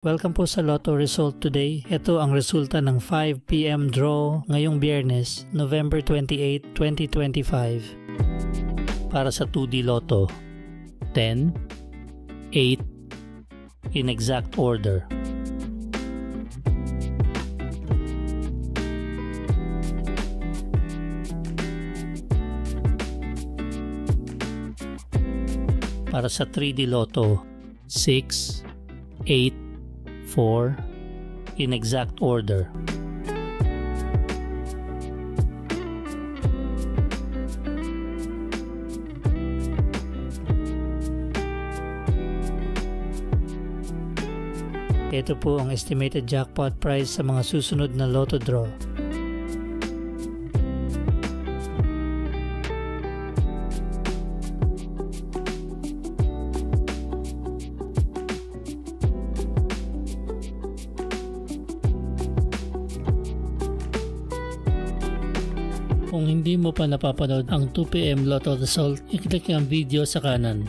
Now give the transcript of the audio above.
Welcome po sa Lotto Result Today. Ito ang resulta ng 5 PM draw ngayong Biyernes, November 28, 2025. Para sa 2D Lotto, 10, 8, in exact order. Para sa 3D Lotto, 6, 8, 4, in exact order. Ito po ang estimated jackpot price sa mga susunod na Lotto draw. Kung hindi mo pa napapanood ang 2 PM Lotto Result, i-click ang video sa kanan.